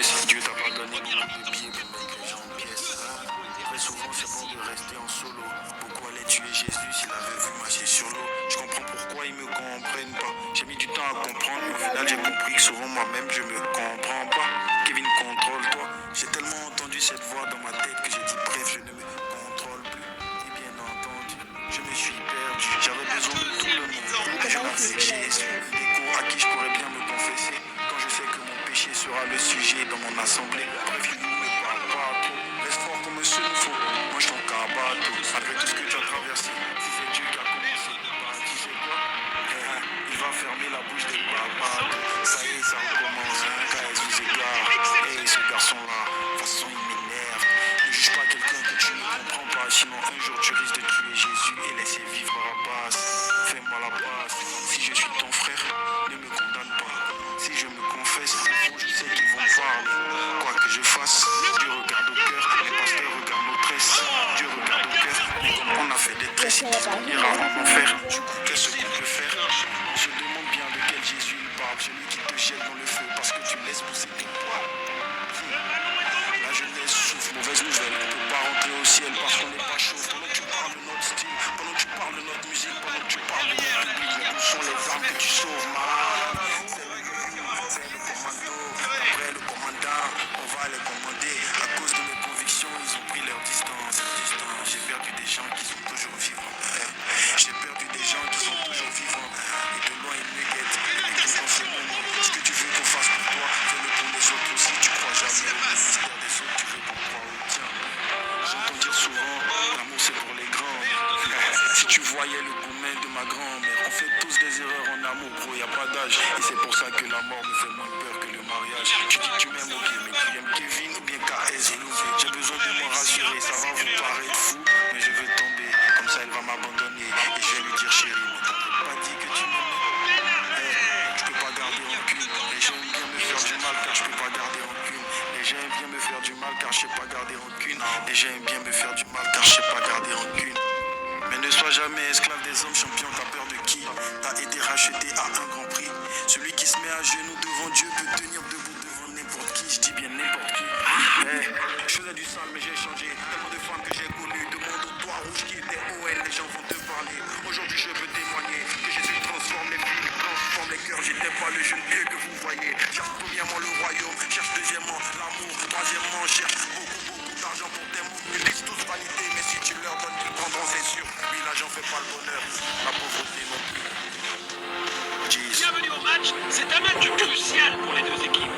si Dieu t'a pas donné beaucoup de billets pour mettre les gens en pièces. Très souvent, c'est bon de rester en solo. Pourquoi aller tuer Jésus s'il avait vu marcher sur l'eau? Je comprends pourquoi ils me comprennent pas. J'ai mis du temps à comprendre, mais au final, j'ai compris que souvent moi-même, je me comprends pas. Kevin, contrôle-toi. J'ai tellement entendu cette voix dans ma tête que j'ai dit, bref, je ne me contrôle plus. Et bien entendu, je me suis perdu. J'avais besoin de tout le monde. Je n'avais que Jésus. Des cours à qui je pourrais bien me confesser. Quand je sais que mon péché sera le sujet dans mon assemblée. Bref, il ne me parle pas trop. Laisse fort comme ce qu'il faut. Moi, je t'en cabato. Après tout ce que tu as traversé, si c'est Dieu qui a commencé, bah, tu sais quoi? Il va fermer la bouche des papas. Ça y est, ça recommence. KS vous égare. Hey, ce garçon-là, de toute façon, il m'énerve. Ne juge pas quelqu'un que tu ne comprends pas. Sinon, un jour, tu risques de tuer Jésus et laisser vivre Barabbas. Fais-moi la passe. Si je suis ton frère, ne me condamne pas. Si je me confesse, au fond, je sais qu'ils vont parler. Quoi que je fasse, Dieu regarde au cœur. Les pasteurs regardent nos tresses. Dieu regarde au cœur. On a fait des tresses, ils disent qu'on ira en enfer. Du coup, qu'est-ce qu'on peut faire? On se demande bien de quel Jésus il parle. Celui qui te jette dans le feu parce que tu laisses pousser tes poils. La jeunesse souffre, mauvaise nouvelle. On ne peut pas rentrer au ciel parce qu'on n'est pas chaud. Pendant que tu parles de notre style, pendant que tu parles de notre musique, pendant que tu parles de notre public, mais où sont les armes que tu sauves, malade? C'est le commando, après le commandant, on va les commander. À cause de mes convictions, ils ont pris leur distance. J'ai perdu des gens qui sont toujours vivants. J'ai perdu des gens qui sont toujours vivants. Et de loin, ils me guettent. Et ils pensent au monde. Ce que tu veux qu'on fasse pour toi, fais-le pour les autres aussi. Tu crois jamais au ministère des autres, tu veux qu'on croie au tien. J'entends dire souvent, l'amour c'est pour les grands. Si tu voyais le gourmet de ma grand-mère, on fait tous des erreurs en amour, bro, y a pas d'âge. Et c'est pour ça que la mort me fait moins peur que le mariage. Tu dis que tu m'aimes, ok, mais tu aimes Kevin ou bien KS. J'ai besoin de me rassurer, ça va vous paraître fou, mais je veux tomber. Comme ça, elle va m'abandonner et je vais lui dire chérie, mais t'avais pas dit que tu m'aimais. Je peux pas garder rancune. Les gens aiment bien me faire du mal car je peux pas garder rancune. Les gens aiment bien me faire du mal car je sais pas garder rancune. Les gens aiment bien me faire du mal car je sais pas garder rancune. Mais ne sois jamais esclave des hommes champions, t'as peur de qui? T'as été racheté à un grand prix. Celui qui se met à genoux devant Dieu peut tenir debout devant n'importe qui. Je dis bien n'importe qui. Je faisais du sale mais j'ai changé. Tellement de femmes que j'ai connues, de monde au toit rouge qui était OL, les gens vont te parler. Aujourd'hui je veux témoigner que Jésus transforme les vies, transforme les cœurs. J'étais pas le jeune vieux que vous voyez. Cherche premièrement le royaume, cherche deuxièmement l'amour, troisièmement cherche beaucoup d'argent pour tes mots. Ils disent tous vanité, mais si tu leur donnes, ils prendront, c'est sûr. Oui, l'argent fait pas le bonheur, la pauvreté non plus. Jeez. Bienvenue au match, c'est un match crucial pour les deux équipes.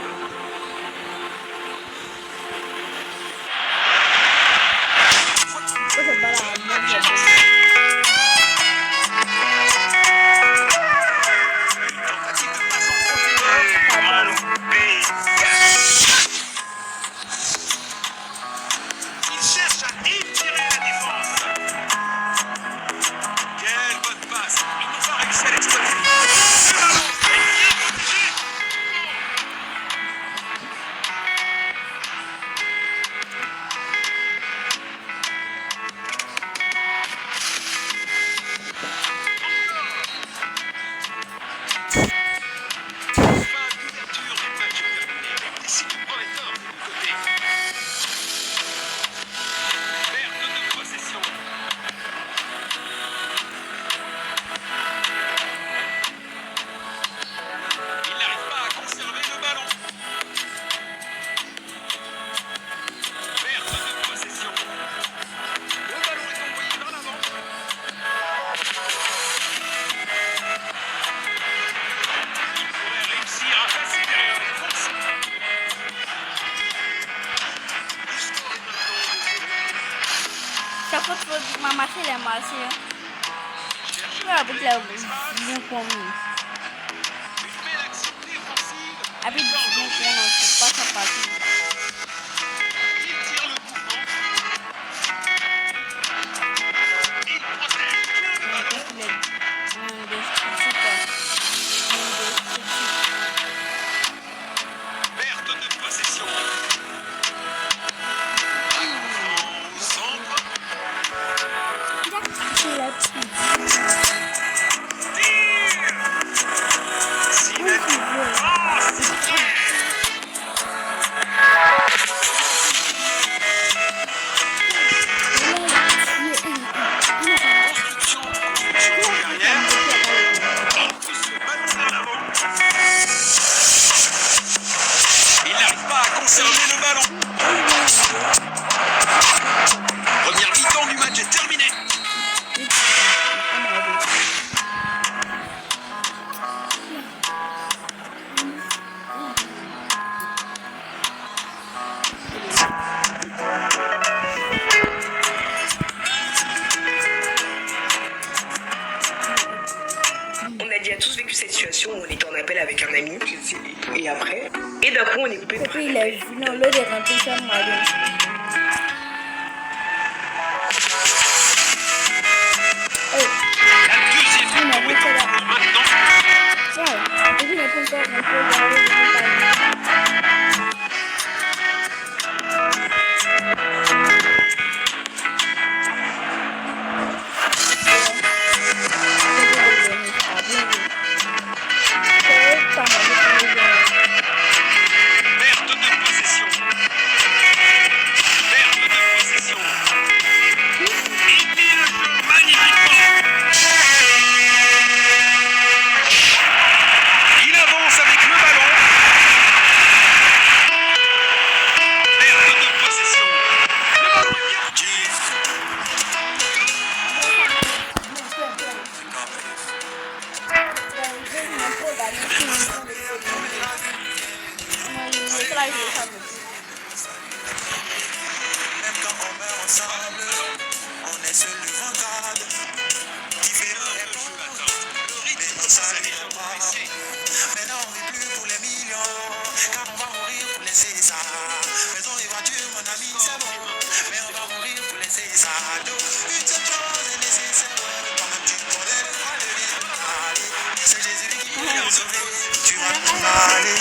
Il cherche à étirer la défense. Quelle bonne passe. Ils n'ont pas réussi à l'exploiter. Le ballon est bien protégé. Fin d'ouverture du match terminé. Des signes prometteurs des deux côtés. Perte de possession. Il n'arrive pas à conserver le ballon. Perte de possession. Le ballon est envoyé vers l'avant. Il pourrait réussir à passer derrière la défense. Le score est maintenant Se eu fosse uma matilha macia, não é porque eu não como. une belle action défensive. A vida não como, passo a passo. Il tire le mouvement. Il protège bien le ballon. Perte de possession. Au centre. Zinedine. Oh, c'est bien. cette situation où on était en appel avec un ami. Et après, et d'un coup, on est coupé. Et puis il est venu, l'autre est rentré sur moi. La deuxième mi-temps est en cours maintenant. Ouais, et puis il est pas encore rentré dans le Perte de possession. Perte de possession. Il dit le jeu magnifiquement. Il avance avec le ballon. Perte de possession. Le ballon est bien. Même quand on meurt ensemble, on est seul devant God. Qui fait le mais on salue la mort. Maintenant on vit plus pour les millions, car on va mourir pour laisser ça. Maison et voiture, mon ami, c'est bon, mais on va mourir pour laisser ça. Donc, une seule chose est nécessaire, quand même tu connais le droit de vivre. Allez, c'est Jésus qui vient nous sauver, tu vas nous aller.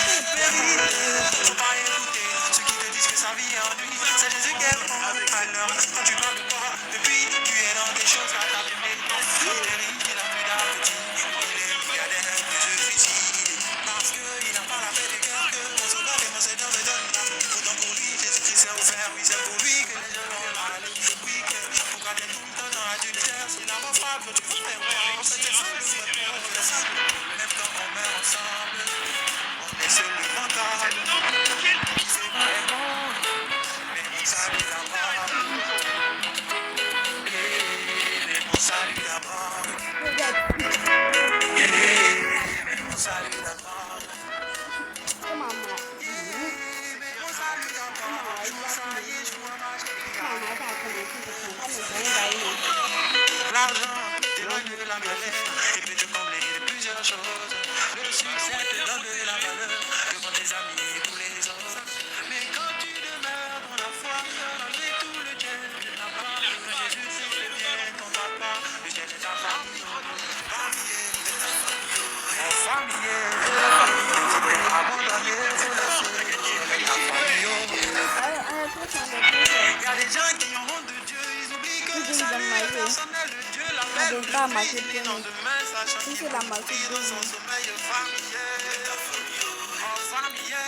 Faut pas écouter ceux qui te disent que sa vie est en lui. C'est Jésus qui est bon. Alors, quand tu parles de toi, depuis tu es dans des choses à t'appeler. Il est riche, il a plus d'appétit. Il est milliardaire, que je suicide. Parce qu'il n'a pas la paix du cœur que mon sauveur et mon seigneur me donnent. Pourtant pour lui, Jésus-Christ est offert. Oui, c'est pour lui que les gens vont aller. Oui, que pour garder tout le temps dans l'adultère. Si l'amour frappe, tu veux faire voir. C'était ça le souhait pour le sang. Même quand on meurt ensemble, on est seul le mental. Qui fait vrai bon, mais on salue la mort. Mais on salue la mort. Mais on salue la mort. L'argent t'éloigne de la galère et peut te combler de plusieurs choses. Le succès te donne de la valeur devant tes amis et tous les autres. Mais quand tu demeures dans la foi, malgré tout le Dieu de la part, que Jésus te devient ton papa, le ciel est ta famille. En famille, si t'es abandonné, faut laisser ta famille. Il y a des gens qui ont honte de Dieu, ils oublient que le salut est personnel de Dieu. L'appelle le lendemain, sachant qu'il faut prier dans son sommeil familier. En familier.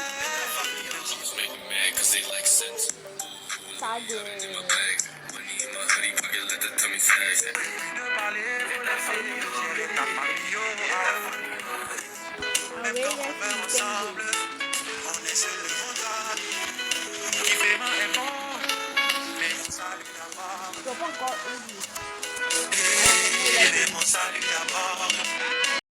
De parler, faut laisser le ciel et ta famille. Même quand on meurt ensemble, on est seul devant God. Qui fait mal est bon, mais on salue la mort. Et mon salut d'abord.